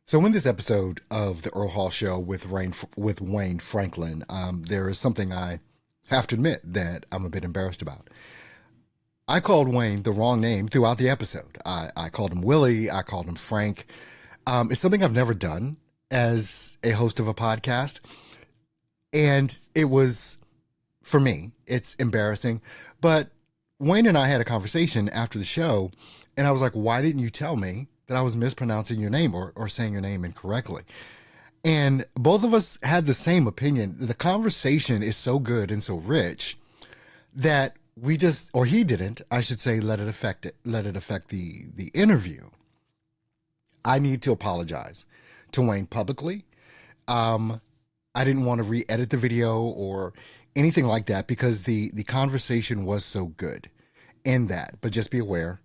So, in this episode of the Earl Hall Show with Wayne Franklin, there is something I have to admit that I'm a bit embarrassed about. I called Wayne the wrong name throughout the episode. I called him Willie. I called him Frank. It's something I've never done as a host of a podcast, and it was for me. It's embarrassing, but Wayne and I had a conversation after the show, and I was like, "Why didn't you tell me that I was mispronouncing your name or saying your name incorrectly?" And both of us had the same opinion. The conversation is so good and so rich that we just, or he didn't, I should say, let it affect the interview. I need to apologize to Wayne publicly. I didn't want to re-edit the video or anything like that because the conversation was so good in that. But just be aware,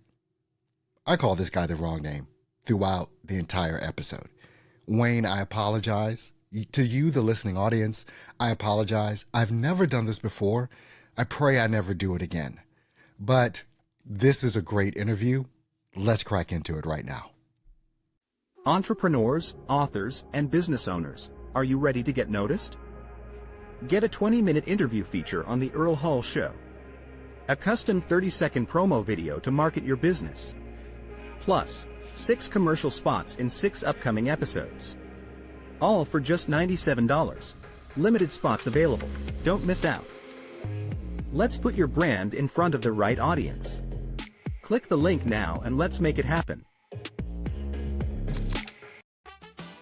I called this guy the wrong name throughout the entire episode. Wayne, I apologize. To you, the listening audience, I apologize. I've never done this before. I pray I never do it again. But this is a great interview. Let's crack into it right now. Entrepreneurs, authors, and business owners, are you ready to get noticed? Get a 20-minute interview feature on the Earl Hall Show. A custom 30-second promo video to market your business. Plus, 6 commercial spots in 6 upcoming episodes. All for just $97. Limited spots available. Don't miss out. Let's put your brand in front of the right audience. Click the link now and let's make it happen.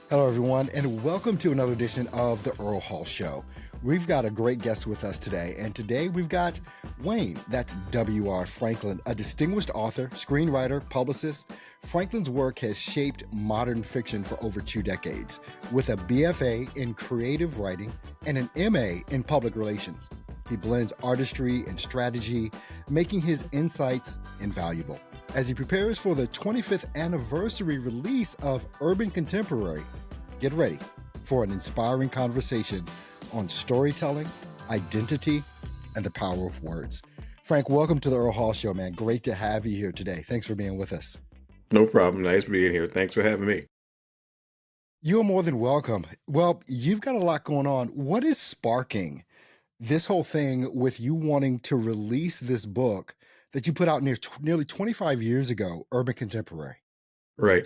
Hello, everyone, and welcome to another edition of the Earl Hall Show. We've got a great guest with us today, and today we've got Wayne, that's W.R. Franklin, a distinguished author, screenwriter, publicist. Franklin's work has shaped modern fiction for over 2 decades, with a BFA in creative writing and an MA in public relations. He blends artistry and strategy, making his insights invaluable. As he prepares for the 25th anniversary release of Urban Contemporary, get ready for an inspiring conversation on storytelling, identity, and the power of words. Frank, welcome to the Earl Hall Show, man. Great to have you here today. Thanks for being with us. No problem. Nice being here. Thanks for having me. You're more than welcome. Well, you've got a lot going on. What is sparking this whole thing with you wanting to release this book that you put out nearly 25 years ago, Urban Contemporary? Right.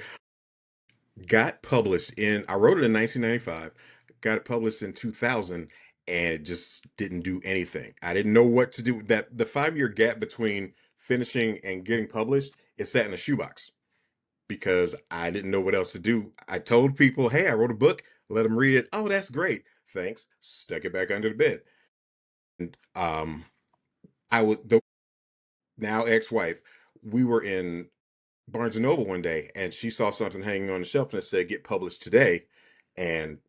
Got published I wrote it in 1995, got it published in 2000, and it just didn't do anything. I didn't know what to do. The 5-year gap between finishing and getting published, it sat in a shoebox because I didn't know what else to do. I told people, hey, I wrote a book, let them read it. Oh, that's great. Thanks. Stuck it back under the bed. And I was, the now ex-wife, we were in Barnes and Noble one day, and she saw something hanging on the shelf and it said get published today. And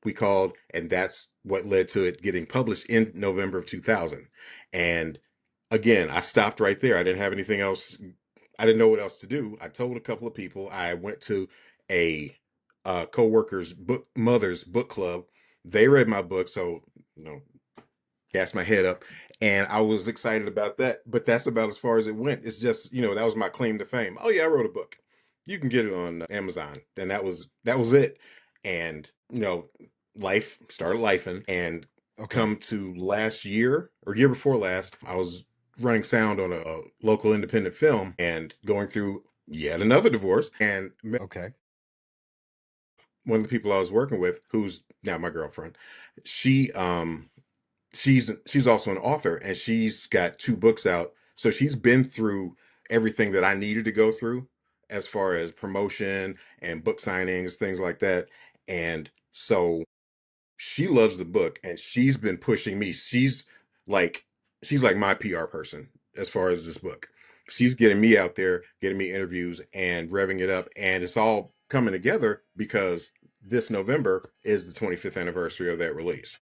we called, and that's what led to it getting published in November of 2000. And again, I stopped right there. I didn't have anything else. I didn't know what else to do. I told a couple of people. I went to a co-worker's mother's book club. They read my book, so gassed my head up, and I was excited about that. But that's about as far as it went. It's just, that was my claim to fame. Oh yeah, I wrote a book. You can get it on Amazon. And that was it. And life started lifing, and come to last year or year before last, I was running sound on a local independent film and going through yet another divorce. And one of the people I was working with, who's now my girlfriend, she's also an author, and she's got 2 books out. So she's been through everything that I needed to go through as far as promotion and book signings, things like that. And so she loves the book, and she's been pushing me. She's like my PR person as far as this book. She's getting me out there, getting me interviews and revving it up. And it's all coming together because this November is the 25th anniversary of that release.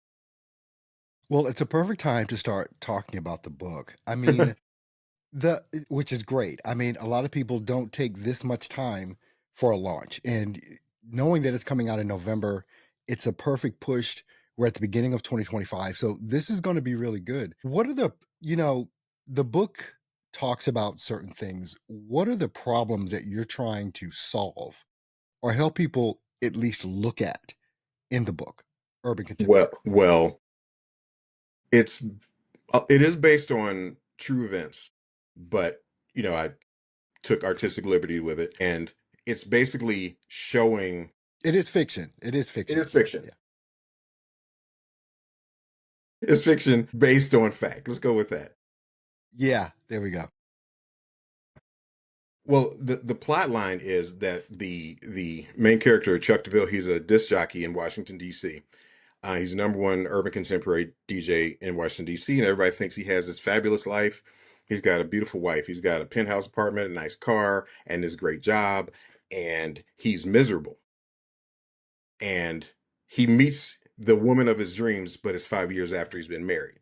Well, it's a perfect time to start talking about the book. I mean, which is great. I mean, a lot of people don't take this much time for a launch, and knowing that it's coming out in November, it's a perfect push. We're at the beginning of 2025, so this is going to be really good. What are the book talks about certain things. What are the problems that you're trying to solve or help people at least look at in the book, Urban Well, Contemporary? well, it's it is based on true events, but I took artistic liberty with it, and it's basically showing. It is fiction. It is It fiction. is So fiction. yeah. It's fiction based on fact. Let's go with that. Yeah, there we go. Well, the plot line is that the main character, Chuck DeVille, he's a disc jockey in Washington D.C. He's the number one urban contemporary DJ in Washington D.C., and everybody thinks he has this fabulous life. He's got a beautiful wife. He's got a penthouse apartment, a nice car, and this great job, and he's miserable. And he meets the woman of his dreams, but it's 5 years after he's been married.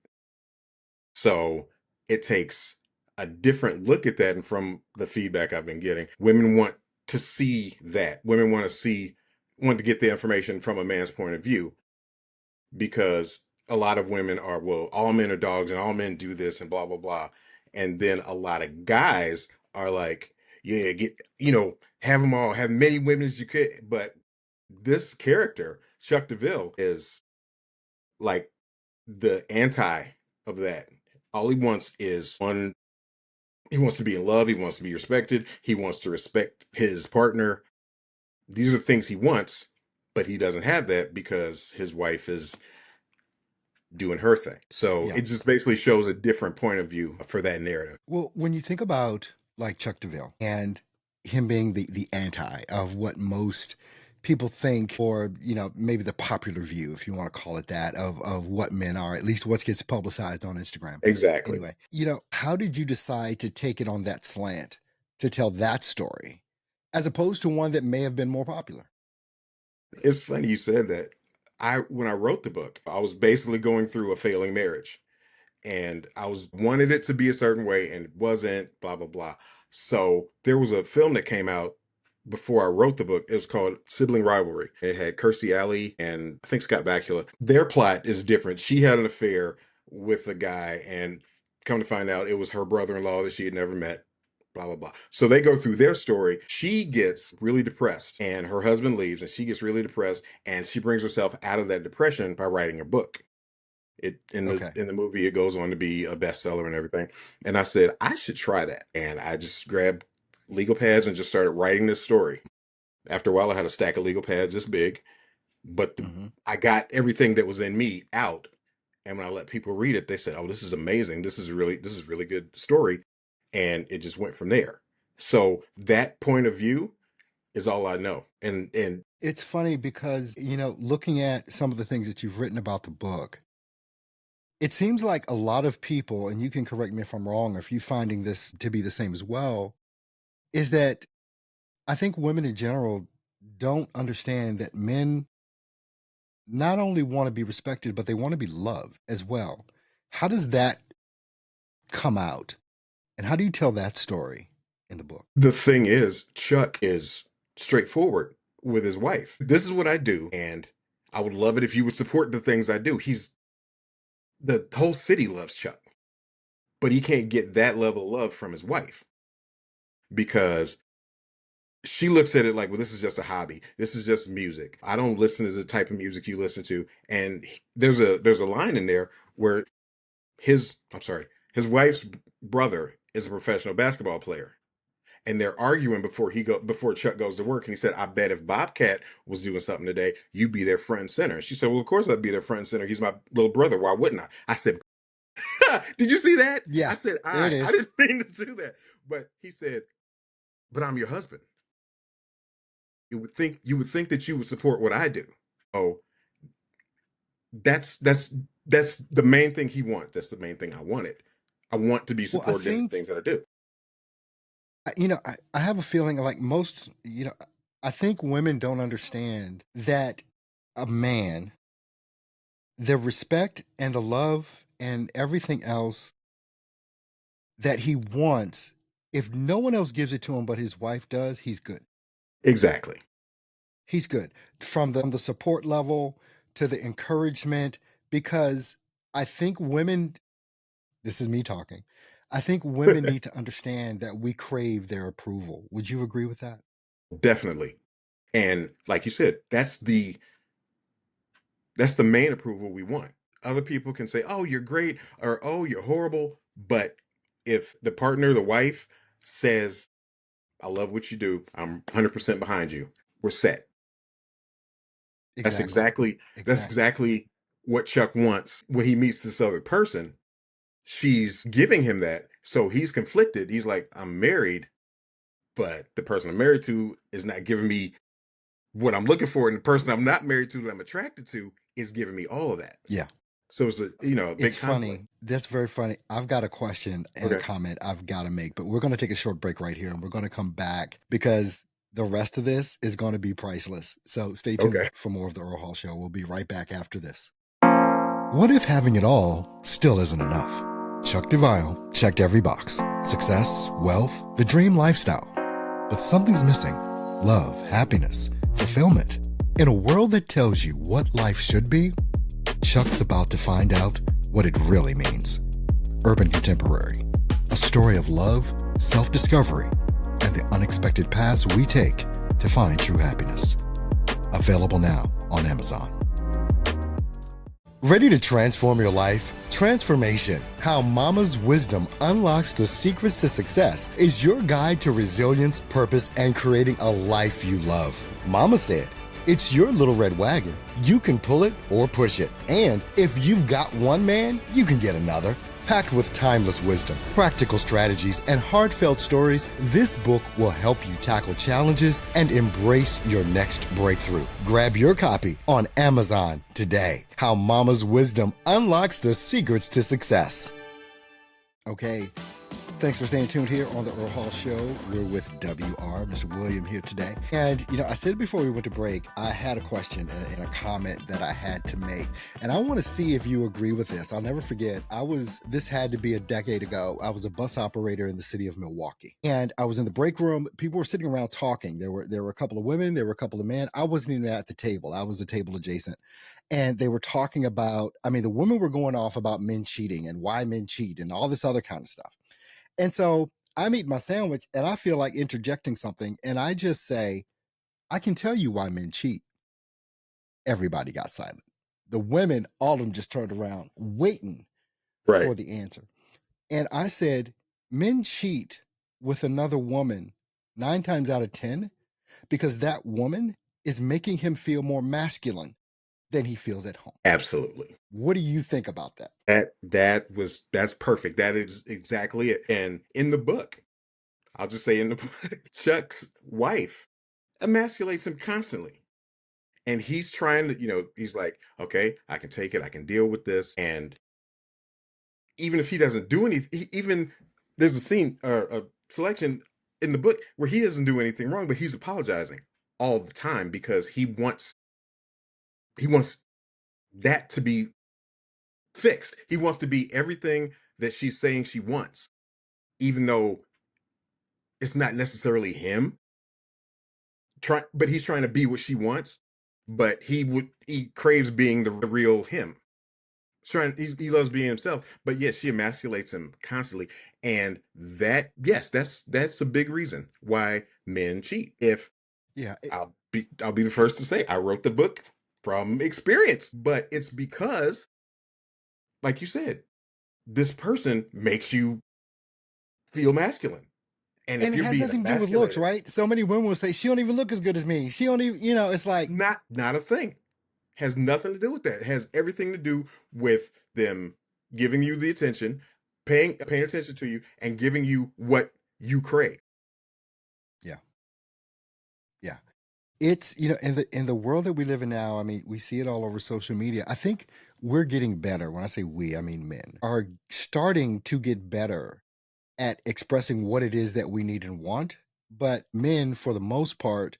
So it takes a different look at that. And from the feedback I've been getting, women want to see that. Women want to get the information from a man's point of view, because a lot of women are, well, all men are dogs and all men do this and blah, blah, blah. And then a lot of guys are like, yeah, have them all, have many women as you could. But this character, Chuck DeVille, is like the anti of that. All he wants is one. He wants to be in love. He wants to be respected. He wants to respect his partner. These are things he wants, but he doesn't have that because his wife is doing her thing. So Yeah. it just basically shows a different point of view for that narrative. Well, when you think about like Chuck DeVille and him being the anti of what most people think, or maybe the popular view, if you want to call it that, of what men are, at least what gets publicized on Instagram. Exactly. Anyway, how did you decide to take it on that slant to tell that story, as opposed to one that may have been more popular? It's funny you said that. When I wrote the book, I was basically going through a failing marriage, and I was wanted it to be a certain way and it wasn't, blah blah blah. So there was a film that came out before I wrote the book. It was called Sibling Rivalry. It had Kirstie Alley and I think Scott Bakula. Their plot is different. She had an affair with a guy, and come to find out it was her brother-in-law that she had never met, blah blah blah. So they go through their story. She gets really depressed and her husband leaves, and she gets really depressed, and she brings herself out of that depression by writing a book. It Okay. in the movie, it goes on to be a bestseller and everything. And I said I should try that, and I just grabbed legal pads and just started writing this story. After a while, I had a stack of legal pads this big, but Hmm. I got everything that was in me out. And when I let people read it, they said, "Oh, this is amazing! This is really good story," and it just went from there. So that point of view is all I know. And It's funny because, looking at some of the things that you've written about the book, it seems like a lot of people, and you can correct me if I'm wrong, or if you're finding this to be the same as well, is that I think women in general don't understand that men not only want to be respected, but they want to be loved as well. How does that come out? And how do you tell that story in the book? the thing is, Chuck is straightforward with his wife. This is what I do, and I would love it if you would support the things I do. The whole city loves Chuck, but he can't get that level of love from his wife because she looks at it like, well, this is just a hobby. This is just music. I don't listen to the type of music you listen to. And there's a line in there where his wife's brother is a professional basketball player, and they're arguing before Chuck goes to work. And he said, "I bet if Bobcat was doing something today, you'd be their front and center." And she said, "Well, of course I'd be their front and center. He's my little brother. Why wouldn't I?" I said, "Did you see that?" Yeah, I said, there it I is. didn't mean to do that." But he said, "But I'm your husband. You would think that you would support what I do." Oh, that's that's that's the main thing he wants. That's the main thing I wanted. I want to be Well, I supported in the think, things that I do. I have a feeling like most, I think women don't understand that a man, the respect and the love and everything else that he wants, if no one else gives it to him but his wife does, he's good. Exactly. He's good. From the support level to the encouragement, because I think women, this is me talking, I think women need to understand that we crave their approval. Would you agree with that? Definitely. And like you said, that's the main approval we want. Other people can say, "Oh, you're great," or "Oh, you're horrible," but if the partner, the wife, says, "I love what you do. I'm 100% behind you," we're set. That's Exactly. exactly that's Exactly. exactly what Chuck wants when he meets this other person. She's giving him that, so he's conflicted. He's like, "I'm married, but the person I'm married to is not giving me what I'm looking for, and the person I'm not married to that I'm attracted to is giving me all of that." Yeah. So it's a It's big conflict. funny. That's very funny. I've got a question and a Okay. comment I've got to make, but we're going to take a short break right here and we're going to come back because the rest of this is going to be priceless. So stay tuned Okay. for more of the Earl Hall Show. We'll be right back after this. What if having it all still isn't enough? Chuck DeVile checked every box: success, wealth, the dream lifestyle. But something's missing: love, happiness, fulfillment. In a world that tells you what life should be, Chuck's about to find out what it really means. Urban Contemporary, a story of love, self-discovery, and the unexpected paths we take to find true happiness. Available now on Amazon. Ready to transform your life? Transformation: How Mama's Wisdom Unlocks the Secrets to Success is your guide to resilience, purpose, and creating a life you love. Mama said, "It's your little red wagon. You can pull it or push it. And if you've got one man, you can get another." Packed with timeless wisdom, practical strategies, and heartfelt stories, this book will help you tackle challenges and embrace your next breakthrough. Grab your copy on Amazon today. How Mama's Wisdom Unlocks the Secrets to Success. Okay. Thanks for staying tuned here on the Earl Hall Show. We're with WR, Mr. William here today. And, I said before we went to break, I had a question and a comment that I had to make. And I want to see if you agree with this. I'll never forget, this had to be a decade ago. I was a bus operator in the city of Milwaukee. And I was in the break room. People were sitting around talking. There were a couple of women, there were a couple of men. I wasn't even at the table. I was the table adjacent. And they were talking about, the women were going off about men cheating and why men cheat and all this other kind of stuff. And so I'm eating my sandwich and I feel like interjecting something. And I just say, "I can tell you why men cheat." Everybody got silent. The women, all of them just turned around waiting Right. for the answer. And I said, men cheat with another woman 9 times out of 10 because that woman is making him feel more masculine than he feels at home. Absolutely. What do you think about that? That's perfect. That is exactly it. And in the book, I'll just say in the book, Chuck's wife emasculates him constantly. And he's trying to, he's like, "Okay, I can take it. I can deal with this." And even if he doesn't do anything, even there's a scene or a selection in the book where he doesn't do anything wrong, but he's apologizing all the time because he wants that to be fixed. He wants to be everything that she's saying she wants, even though it's not necessarily him. But he's trying to be what she wants. But he craves being the real him. He loves being himself, but yes, she emasculates him constantly, and yes, that's a big reason why men cheat. If Yeah. I'll be the first to say I wrote the book from experience, but it's because, like you said, this person makes you feel masculine, and if And it you're has being nothing to do with looks, emasculated, right? So many women will say, "She don't even look as good as me. She don't even," it's like, not a thing. Has nothing to do with that. It has everything to do with them giving you the attention, paying attention to you, and giving you what you crave. yeah, yeah. It's, in the world that we live in now, we see it all over social media. I think we're getting better. When I say we, I mean men are starting to get better at expressing what it is that we need and want. But men, for the most part,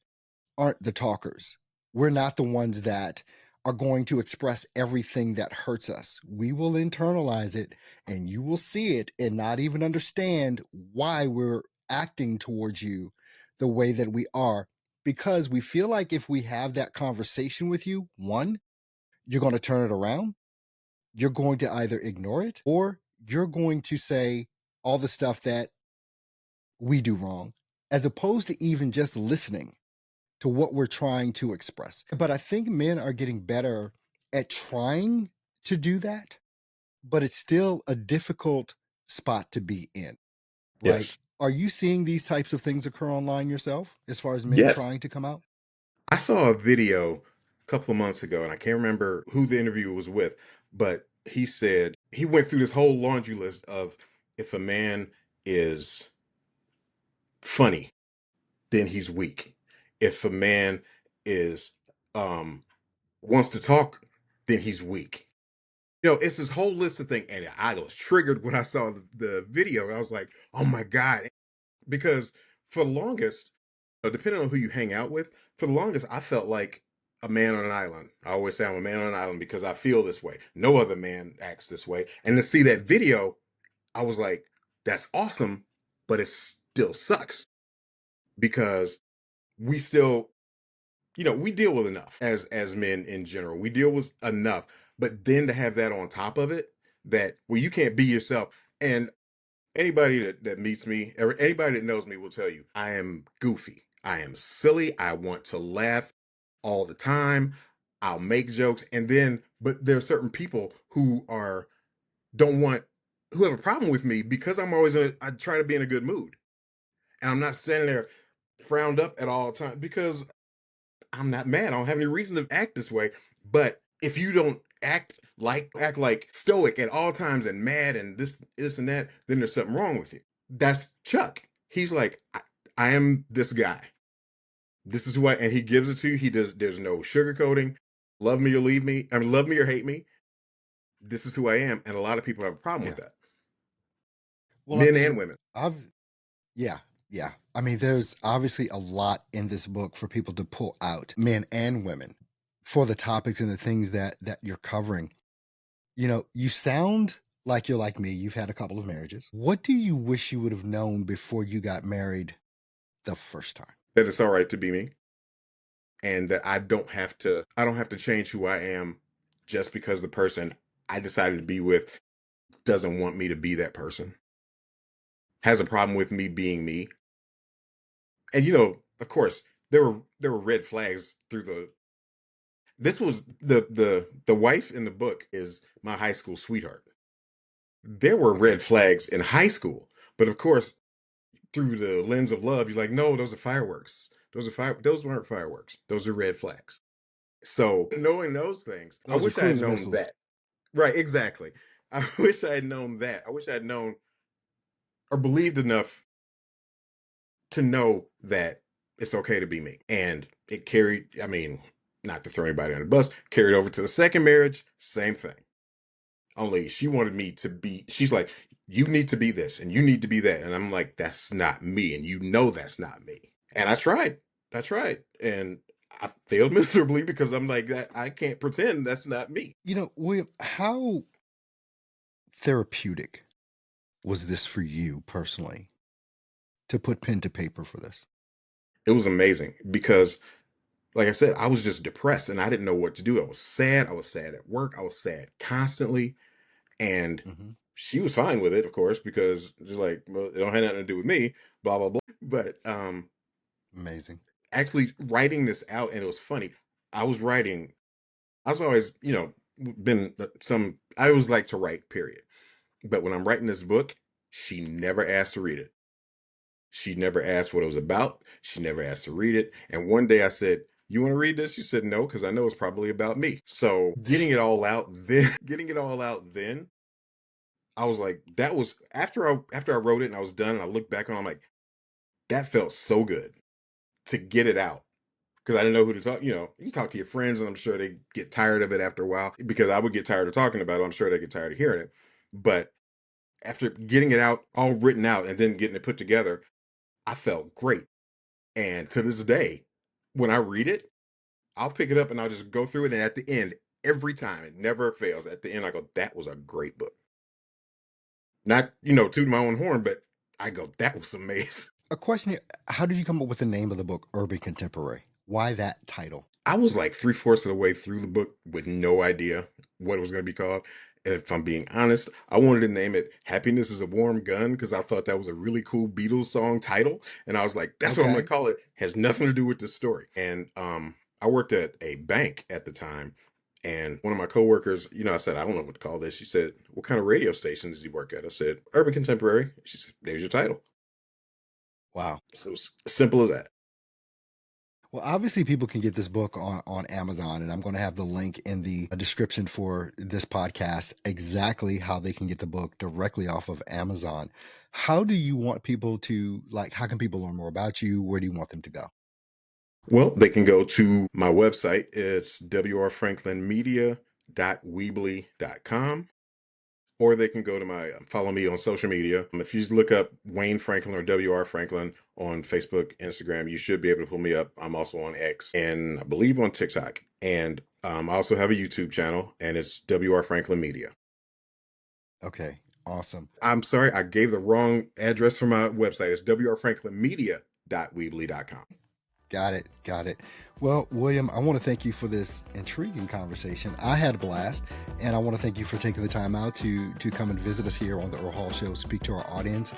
aren't the talkers. We're not the ones that are going to express everything that hurts us. We will internalize it and you will see it and not even understand why we're acting towards you the way that we are, because we feel like if we have that conversation with you, one, you're going to turn it around. You're going to either ignore it or you're going to say all the stuff that we do wrong, as opposed to even just listening to what we're trying to express. But I think men are getting better at trying to do that, but it's still a difficult spot to be in, right? Yes. Are you seeing these types of things occur online yourself as far as men Yes. trying to come out? I saw a video a couple of months ago, and I can't remember who the interviewer was with, but he said he went through this whole laundry list of if a man is funny, then he's weak. If a man is um wants to talk, then he's weak. It's this whole list of things, and I was triggered when I saw the video. I was like, oh my God. Because for the longest, depending on who you hang out with, for the longest, I felt like a man on an island. I always say I'm a man on an island because I feel this way. No other man acts this way. And to see that video, I was like, that's awesome, but it still sucks because we still, we deal with enough as men in general. We deal with enough, but then to have that on top of it, that well, you can't be yourself. And anybody that meets me, or anybody that knows me will tell you, I am goofy. I am silly. I want to laugh all the time. I'll make jokes. But there are certain people don't want, who have a problem with me because I try to be in a good mood. And I'm not standing there frowned up at all times because I'm not mad. I don't have any reason to act this way. But if you don't act like stoic at all times and mad and this and that, then there's something wrong with you. That's Chuck. He's like, I am this guy. This is who I, and he gives it to you. There's no sugarcoating. Love me or leave me. I mean, love me or hate me. This is who I am. And a lot of people have a problem with Yeah. that. Well, I Men and mean, women. yeah, yeah. I mean, there's obviously a lot in this book for people to pull out, men and women, for the topics and the things that you're covering. You sound like you're like me. You've had a couple of marriages. What do you wish you would have known before you got married the first time? That it's all right to be me. And that I don't have to change who I am just because the person I decided to be with doesn't want me to be that person, has a problem with me being me. And of course, there were red flags through the this was the wife in the book is my high school sweetheart. There were Okay. red flags in high school, but of course, through the lens of love, you're like, no, those are fireworks. Those weren't fireworks. Those are red flags. So knowing those things, I Those are wish I had cruise known missiles. that. Right, exactly. I wish I had known that. I wish I had known or believed enough to know that it's okay to be me. And it carried, I mean, not to throw anybody on the bus, carried over to the second marriage, same thing. Only she wanted me to be, she's like, you need to be this and you need to be that. And I'm like, that's not me. And that's not me. And I tried. I tried. And I failed miserably because I'm like, I can't pretend that's not me. William, how therapeutic was this for you personally to put pen to paper for this? It was amazing because, like I said, I was just depressed and I didn't know what to do. I was sad. I was sad at work. I was sad constantly. And Mm-hmm. she was fine with it, of course, because she's like, well, it don't have nothing to do with me, blah, blah, blah. But Amazing. actually writing this out, and it was funny. I was writing, I was always, been I always like to write, period. But when I'm writing this book, she never asked to read it. She never asked what it was about. She never asked to read it. And one day I said, you want to read this? She said, no, because I know it's probably about me. So getting it all out then, I was like, that was after I wrote it and I was done and I looked back on it, I'm like, that felt so good to get it out. Because I didn't know who to talk. You talk to your friends and I'm sure they get tired of it after a while. Because I would get tired of talking about it. I'm sure they get tired of hearing it. But after getting it out, all written out, and then getting it put together, I felt great. And to this day, when I read it, I'll pick it up and I'll just go through it. And at the end, every time, it never fails. At the end, I go, that was a great book. Not, toot my own horn, but I go, that was amazing. A question here. How did you come up with the name of the book, Urban Contemporary? Why that title? I was like 3/4 of the way through the book with no idea what it was going to be called. if I'm being honest, I wanted to name it Happiness is a Warm Gun because I thought that was a really cool Beatles song title. And I was like, that's what I'm going Okay. to call it. Has nothing to do with this story. And I worked at a bank at the time. And one of my coworkers, I said, I don't know what to call this. She said, what kind of radio station does he work at? I said, Urban Contemporary. She said, there's your title. Wow. So it was as simple as that. Well, obviously, people can get this book on Amazon, and I'm going to have the link in the description for this podcast, exactly how they can get the book directly off of Amazon. How do you want people to, how can people learn more about you? Where do you want them to go? Well, they can go to my website. It's wrfranklinmedia.weebly.com. Or they can go to follow me on social media. If you just look up Wayne Franklin or W.R. Franklin on Facebook, Instagram, you should be able to pull me up. I'm also on X and I believe on TikTok. And I also have a YouTube channel, and it's W.R. Franklin Media. Okay, awesome. I'm sorry, I gave the wrong address for my website. It's wrfranklinmedia.weebly.com. Got it. Well, William, I want to thank you for this intriguing conversation. I had a blast, and I want to thank you for taking the time out to come and visit us here on the Earl Hall Show, speak to our audience.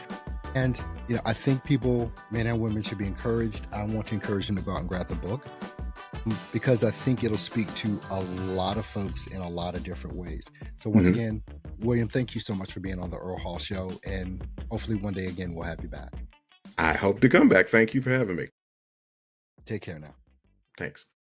And, I think people, men and women, should be encouraged. I want to encourage them to go out and grab the book because I think it'll speak to a lot of folks in a lot of different ways. So once again, William, thank you so much for being on the Earl Hall Show, and hopefully one day again, we'll have you back. I hope to come back. Thank you for having me. Take care now. Thanks.